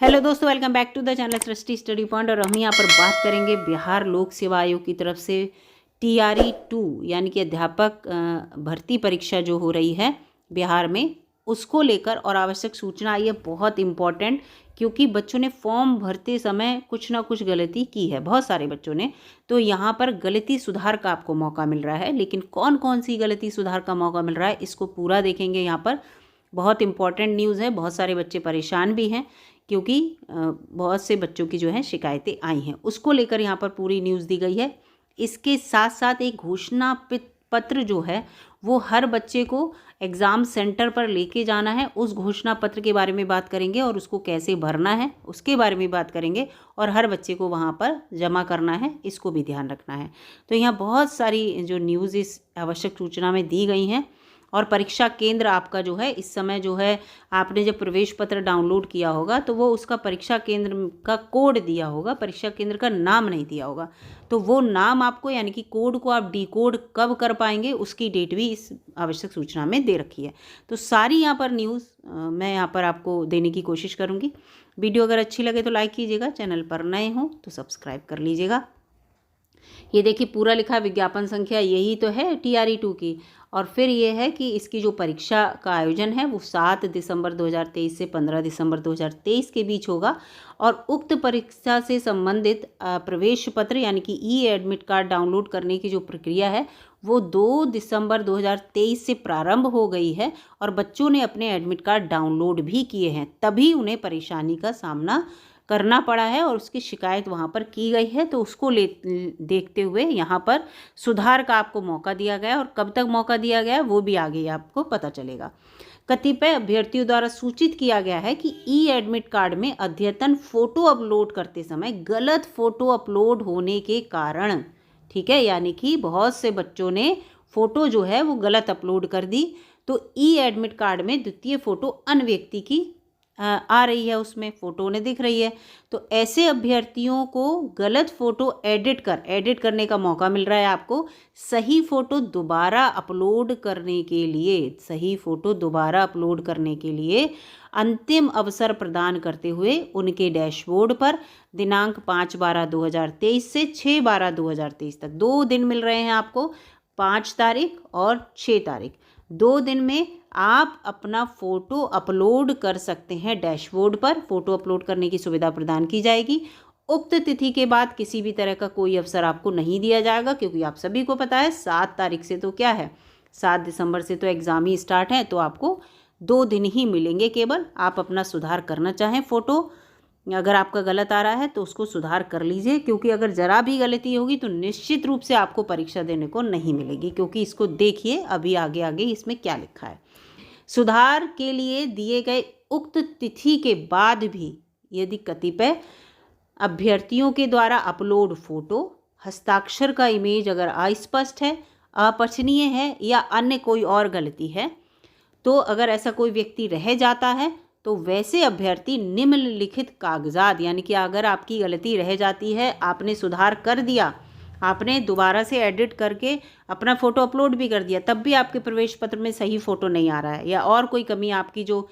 Hello दोस्तों, welcome back to the channel Srishti study point. और हम यहाँ पर बात करेंगे बिहार लोक सेवा आयोग की तरफ से TRE 2 यानी कि अध्यापक भर्ती परीक्षा जो हो रही है बिहार में, उसको लेकर और आवश्यक सूचना आई है। बहुत इम्पॉर्टेंट, क्योंकि बच्चों ने फॉर्म भरते समय कुछ ना कुछ गलती की है, बहुत सारे बच्चों ने। तो यहाँ पर गलती सुधार का आपको मौका मिल रहा है, लेकिन कौन कौन सी गलती सुधार का मौका मिल रहा है इसको पूरा देखेंगे। यहाँ पर बहुत इंपॉर्टेंट न्यूज़ है। बहुत सारे बच्चे परेशान भी हैं, क्योंकि बहुत से बच्चों की जो है शिकायतें आई हैं, उसको लेकर यहाँ पर पूरी न्यूज़ दी गई है। इसके साथ साथ एक घोषणा पत्र जो है वो हर बच्चे को एग्ज़ाम सेंटर पर लेके जाना है। उस घोषणा पत्र के बारे में बात करेंगे और उसको कैसे भरना है उसके बारे में बात करेंगे, और हर बच्चे को वहाँ पर जमा करना है, इसको भी ध्यान रखना है। तो यहाँ बहुत सारी जो न्यूज़ इस आवश्यक सूचना में दी गई हैं। और परीक्षा केंद्र आपका जो है इस समय जो है, आपने जब प्रवेश पत्र डाउनलोड किया होगा तो वो उसका परीक्षा केंद्र का कोड दिया होगा, परीक्षा केंद्र का नाम नहीं दिया होगा। तो वो नाम आपको, यानी कि कोड को आप डिकोड कब कर पाएंगे उसकी डेट भी इस आवश्यक सूचना में दे रखी है। तो सारी यहाँ पर न्यूज़ मैं यहाँ पर आपको देने की कोशिश करूँगी। वीडियो अगर अच्छी लगे तो लाइक कीजिएगा, चैनल पर नए हों तो सब्सक्राइब कर लीजिएगा। ये देखिए पूरा लिखा विज्ञापन संख्या यही तो है TRE 2 की। और फिर ये है कि इसकी जो परीक्षा का आयोजन है वो 7 दिसंबर 2023 से 15 दिसंबर 2023 के बीच होगा। और उक्त परीक्षा से संबंधित प्रवेश पत्र यानी कि एडमिट कार्ड डाउनलोड करने की जो प्रक्रिया है वो 2 दिसंबर 2023 से प्रारंभ हो गई है। और बच्चों ने अपने एडमिट कार्ड डाउनलोड भी किए हैं, तभी उन्हें परेशानी का सामना करना पड़ा है और उसकी शिकायत वहाँ पर की गई है। तो उसको देखते हुए यहाँ पर सुधार का आपको मौका दिया गया, और कब तक मौका दिया गया वो भी आगे आपको पता चलेगा। कतिपय अभ्यर्थियों द्वारा सूचित किया गया है कि एडमिट कार्ड में अद्यतन फोटो अपलोड करते समय गलत फोटो अपलोड होने के कारण, ठीक है, यानी कि बहुत से बच्चों ने फोटो जो है वो गलत अपलोड कर दी। तो एडमिट कार्ड में द्वितीय फोटो अन्य व्यक्ति की आ रही है, उसमें फ़ोटो उन्हें दिख रही है। तो ऐसे अभ्यर्थियों को गलत फ़ोटो एडिट करने का मौका मिल रहा है आपको। सही फ़ोटो दोबारा अपलोड करने के लिए अंतिम अवसर प्रदान करते हुए उनके डैशबोर्ड पर दिनांक 5/12/2023 से 6/12/2023 तक 2 दिन मिल रहे हैं आपको, 5 तारीख और 6 तारीख। 2 दिन में आप अपना फ़ोटो अपलोड कर सकते हैं। डैशबोर्ड पर फ़ोटो अपलोड करने की सुविधा प्रदान की जाएगी। उक्त तिथि के बाद किसी भी तरह का कोई अवसर आपको नहीं दिया जाएगा, क्योंकि आप सभी को पता है 7 तारीख से तो क्या है, 7 दिसंबर से तो एग्ज़ाम ही स्टार्ट है। तो आपको 2 दिन ही मिलेंगे केवल। आप अपना सुधार करना चाहें, फ़ोटो अगर आपका गलत आ रहा है तो उसको सुधार कर लीजिए, क्योंकि अगर ज़रा भी गलती होगी तो निश्चित रूप से आपको परीक्षा देने को नहीं मिलेगी। क्योंकि इसको देखिए अभी आगे आगे इसमें क्या लिखा है। सुधार के लिए दिए गए उक्त तिथि के बाद भी यदि कतिपय अभ्यर्थियों के द्वारा अपलोड फोटो, हस्ताक्षर का इमेज अगर अस्पष्ट है, अपठनीय है या अन्य कोई और गलती है, तो अगर ऐसा कोई व्यक्ति रह जाता है तो वैसे अभ्यर्थी निम्नलिखित कागजात, यानी कि अगर आपकी गलती रह जाती है, आपने सुधार कर दिया, आपने दोबारा से एडिट करके अपना फ़ोटो अपलोड भी कर दिया, तब भी आपके प्रवेश पत्र में सही फ़ोटो नहीं आ रहा है, या और कोई कमी आपकी जो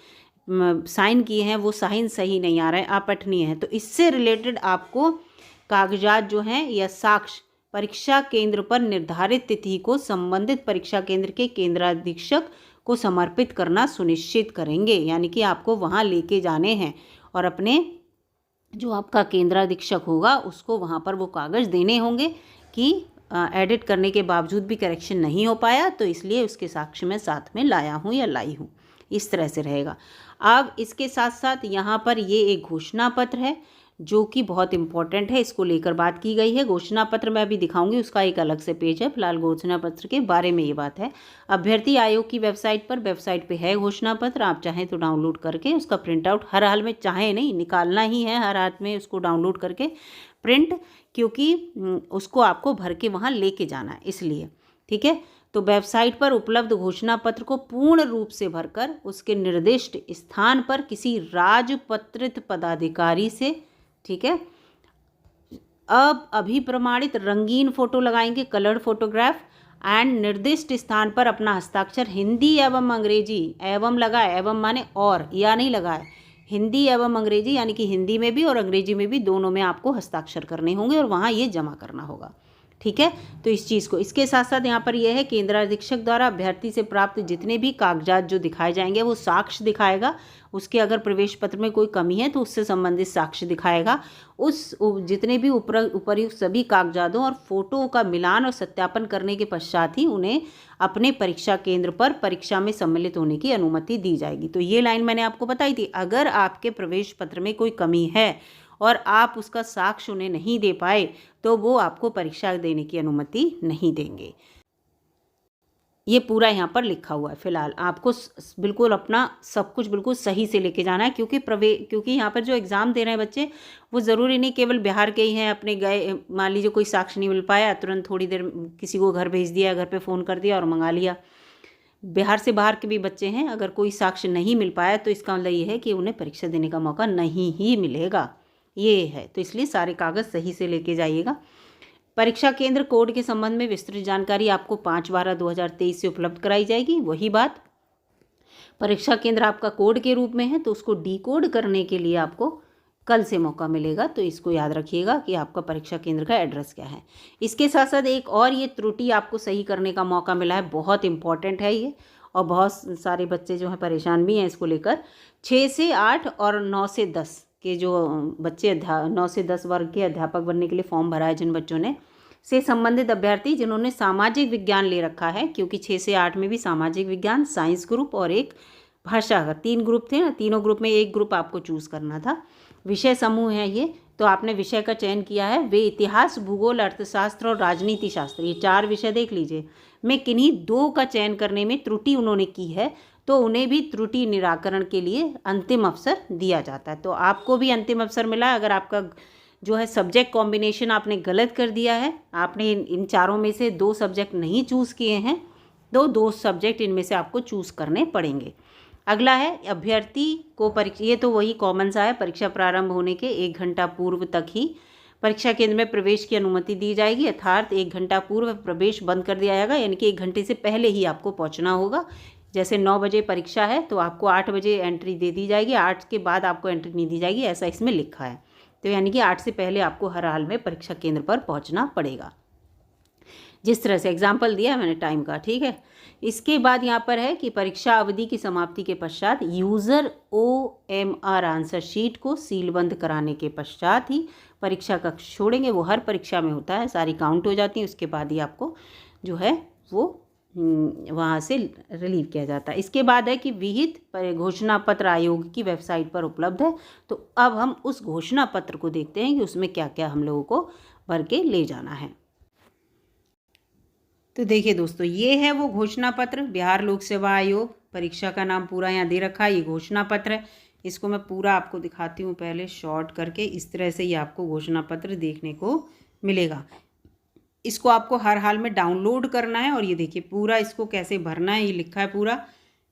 साइन किए हैं वो साइन सही नहीं आ रहा है, अपठनीय है, तो इससे रिलेटेड आपको कागजात जो हैं या साक्ष्य परीक्षा केंद्र पर निर्धारित तिथि को संबंधित परीक्षा केंद्र के केंद्राधीक्षक को समर्पित करना सुनिश्चित करेंगे। यानी कि आपको वहाँ लेके जाने हैं और अपने जो आपका केंद्राधीक्षक होगा उसको वहाँ पर वो कागज़ देने होंगे कि एडिट करने के बावजूद भी करेक्शन नहीं हो पाया, तो इसलिए उसके साक्ष्य में साथ में लाया हूँ या लाई हूँ, इस तरह से रहेगा। अब इसके साथ साथ यहाँ पर ये एक घोषणा पत्र है जो कि बहुत इंपॉर्टेंट है, इसको लेकर बात की गई है। घोषणा पत्र मैं अभी दिखाऊंगी, उसका एक अलग से पेज है। फिलहाल घोषणा पत्र के बारे में ये बात है। अभ्यर्थी आयोग की वेबसाइट पे है घोषणा पत्र, आप चाहें तो डाउनलोड करके उसका प्रिंट आउट, हर हाल में चाहें नहीं, निकालना ही है हर हाथ में उसको डाउनलोड करके प्रिंट, क्योंकि उसको आपको भर के वहाँ लेके जाना है, इसलिए, ठीक है। तो वेबसाइट पर उपलब्ध घोषणा पत्र को पूर्ण रूप से भरकर उसके निर्दिष्ट स्थान पर किसी राजपत्रित पदाधिकारी से, ठीक है, अब अभी प्रमाणित रंगीन फोटो लगाएंगे, कलर्ड फोटोग्राफ, एंड निर्दिष्ट स्थान पर अपना हस्ताक्षर हिंदी एवं अंग्रेजी, एवं लगाए, एवं माने और, या नहीं लगाए, हिंदी एवं अंग्रेजी, यानी कि हिंदी में भी और अंग्रेजी में भी, दोनों में आपको हस्ताक्षर करने होंगे और वहाँ ये जमा करना होगा। ठीक है, तो इस चीज़ को, इसके साथ साथ यहाँ पर यह है केंद्र अधीक्षक द्वारा अभ्यर्थी से प्राप्त जितने भी कागजात जो दिखाए जाएंगे वो साक्ष्य दिखाएगा। उसके अगर प्रवेश पत्र में कोई कमी है तो उससे संबंधित साक्ष्य दिखाएगा। उस जितने भी उपर्युक्त सभी कागजातों और फोटो का मिलान और सत्यापन करने के पश्चात ही उन्हें अपने परीक्षा केंद्र पर परीक्षा में सम्मिलित होने की अनुमति दी जाएगी। तो ये लाइन मैंने आपको बताई थी, अगर आपके प्रवेश पत्र में कोई कमी है और आप उसका साक्ष्य उन्हें नहीं दे पाए तो वो आपको परीक्षा देने की अनुमति नहीं देंगे। ये पूरा यहाँ पर लिखा हुआ है। फिलहाल आपको बिल्कुल अपना सब कुछ बिल्कुल सही से लेके जाना है, क्योंकि यहाँ पर जो एग्ज़ाम दे रहे हैं बच्चे, वो ज़रूरी नहीं केवल बिहार के ही हैं। अपने गए, मान लीजिए कोई साक्ष्य नहीं मिल पाया, तुरंत थोड़ी देर किसी को घर भेज दिया, घर पे फ़ोन कर दिया और मंगा लिया। बिहार से बाहर के भी बच्चे हैं, अगर कोई साक्ष्य नहीं मिल पाया तो इसका मतलब ये है कि उन्हें परीक्षा देने का मौका नहीं ही मिलेगा, ये है। तो इसलिए सारे कागज़ सही से लेके जाइएगा। परीक्षा केंद्र कोड के संबंध में विस्तृत जानकारी आपको 5/12/2023 से उपलब्ध कराई जाएगी। वही बात, परीक्षा केंद्र आपका कोड के रूप में है तो उसको डिकोड करने के लिए आपको कल से मौका मिलेगा। तो इसको याद रखिएगा कि आपका परीक्षा केंद्र का एड्रेस क्या है। इसके साथ साथ एक और ये त्रुटि आपको सही करने का मौका मिला है, बहुत इंपॉर्टेंट है ये, और बहुत सारे बच्चे जो हैं परेशान भी हैं इसको लेकर। 6 से 8 और 9 से 10 के जो बच्चे 9 से 10 वर्ग के अध्यापक बनने के लिए फॉर्म भरा है जिन बच्चों ने, से संबंधित अभ्यर्थी जिन्होंने सामाजिक विज्ञान ले रखा है, क्योंकि 6 से 8 में भी सामाजिक विज्ञान, साइंस ग्रुप और एक भाषा का 3 ग्रुप थे ना, तीनों ग्रुप में एक ग्रुप आपको चूज़ करना था। विषय समूह है ये, तो आपने विषय का चयन किया है। वे इतिहास, भूगोल, अर्थशास्त्र और राजनीति शास्त्र, ये 4 विषय देख लीजिए। मैं किन्हीं 2 का चयन करने में त्रुटि उन्होंने की है तो उन्हें भी त्रुटि निराकरण के लिए अंतिम अवसर दिया जाता है। तो आपको भी अंतिम अवसर मिला। अगर आपका जो है सब्जेक्ट कॉम्बिनेशन आपने गलत कर दिया है, आपने इन चारों में से 2 सब्जेक्ट नहीं चूज़ किए हैं, तो 2 सब्जेक्ट इनमें से आपको चूज़ करने पड़ेंगे। अगला है अभ्यर्थी को परीक्षा, ये तो वही कॉमन सा है, परीक्षा प्रारंभ होने के 1 घंटा पूर्व तक ही परीक्षा केंद्र में प्रवेश की अनुमति दी जाएगी, अर्थात 1 घंटा पूर्व प्रवेश बंद कर दिया जाएगा, यानी कि 1 घंटे से पहले ही आपको पहुंचना होगा। जैसे 9 बजे परीक्षा है तो आपको 8 बजे एंट्री दे दी जाएगी, 8 के बाद आपको एंट्री नहीं दी जाएगी, ऐसा इसमें लिखा है। तो यानी कि 8 से पहले आपको हर हाल में परीक्षा केंद्र पर पहुंचना पड़ेगा, जिस तरह से एग्जाम्पल दिया है मैंने टाइम का। ठीक है, इसके बाद यहाँ पर है कि परीक्षा अवधि की समाप्ति के पश्चात यूज़र OMR आंसर शीट को सीलबंद कराने के पश्चात ही परीक्षा कक्ष छोड़ेंगे। वो हर परीक्षा में होता है, सारी काउंट हो जाती है, उसके बाद ही आपको जो है वो वहाँ से रिलीव किया जाता है। इसके बाद है कि विहित घोषणा पत्र आयोग की वेबसाइट पर उपलब्ध है। तो अब हम उस घोषणा पत्र को देखते हैं कि उसमें क्या क्या हम लोगों को भर के ले जाना है। तो देखिए दोस्तों, ये है वो घोषणा पत्र, बिहार लोक सेवा आयोग, परीक्षा का नाम पूरा यहाँ दे रखा है, ये घोषणा पत्र है। इसको मैं पूरा आपको दिखाती हूँ पहले शॉर्ट करके। इस तरह से ये आपको घोषणा पत्र देखने को मिलेगा। इसको आपको हर हाल में डाउनलोड करना है और ये देखिए पूरा इसको कैसे भरना है, ये लिखा है पूरा।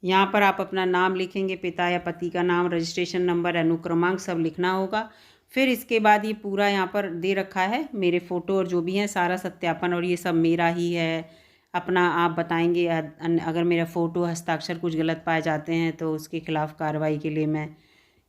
यहाँ पर आप अपना नाम लिखेंगे, पिता या पति का नाम, रजिस्ट्रेशन नंबर, अनुक्रमांक सब लिखना होगा। फिर इसके बाद ये पूरा यहाँ पर दे रखा है मेरे फ़ोटो और जो भी हैं सारा सत्यापन, और ये सब मेरा ही है। अपना आप बताएंगे, अगर मेरा फ़ोटो हस्ताक्षर कुछ गलत पाए जाते हैं तो उसके खिलाफ़ कार्रवाई के लिए मैं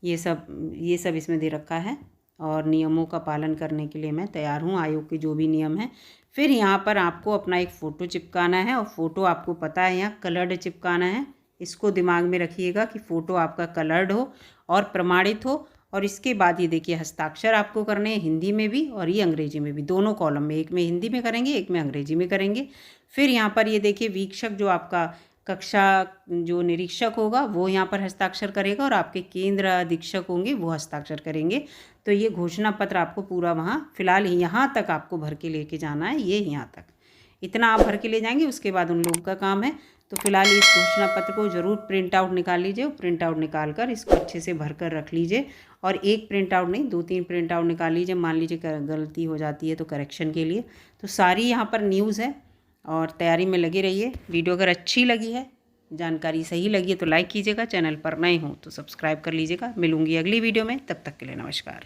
ये सब इसमें दे रखा है, और नियमों का पालन करने के लिए मैं तैयार हूँ, आयोग के जो भी नियम हैं। फिर यहाँ पर आपको अपना एक फ़ोटो चिपकाना है, और फ़ोटो आपको पता है यहाँ कलर्ड चिपकाना है। इसको दिमाग में रखिएगा कि फ़ोटो आपका कलर्ड हो और प्रमाणित हो। और इसके बाद ये देखिए हस्ताक्षर आपको करने हैं, हिंदी में भी और ये अंग्रेजी में भी, दोनों कॉलम में, एक में हिंदी में करेंगे, एक में अंग्रेजी में करेंगे। फिर यहाँ पर ये देखिए वीक्षक जो आपका कक्षा जो निरीक्षक होगा वो यहाँ पर हस्ताक्षर करेगा, और आपके केंद्र अधीक्षक होंगे वो हस्ताक्षर करेंगे। तो ये घोषणा पत्र आपको पूरा वहाँ फिलहाल यहाँ तक आपको भर के लेके जाना है, ये यहाँ तक इतना आप भर के ले जाएंगे, उसके बाद उन लोगों का काम है। तो फिलहाल इस घोषणा पत्र को ज़रूर प्रिंट आउट निकाल लीजिए, प्रिंट आउट निकाल कर इसको अच्छे से भर कर रख लीजिए, और एक प्रिंट आउट नहीं 2-3 प्रिंट आउट निकाल लीजिए, मान लीजिए गलती हो जाती है तो करेक्शन के लिए। तो सारी यहाँ पर न्यूज़ है और तैयारी में लगे रहिए। वीडियो अगर अच्छी लगी है, जानकारी सही लगी है तो लाइक कीजिएगा, चैनल पर नए हो तो सब्सक्राइब कर लीजिएगा। मिलूंगी अगली वीडियो में, तब तक के लिए नमस्कार।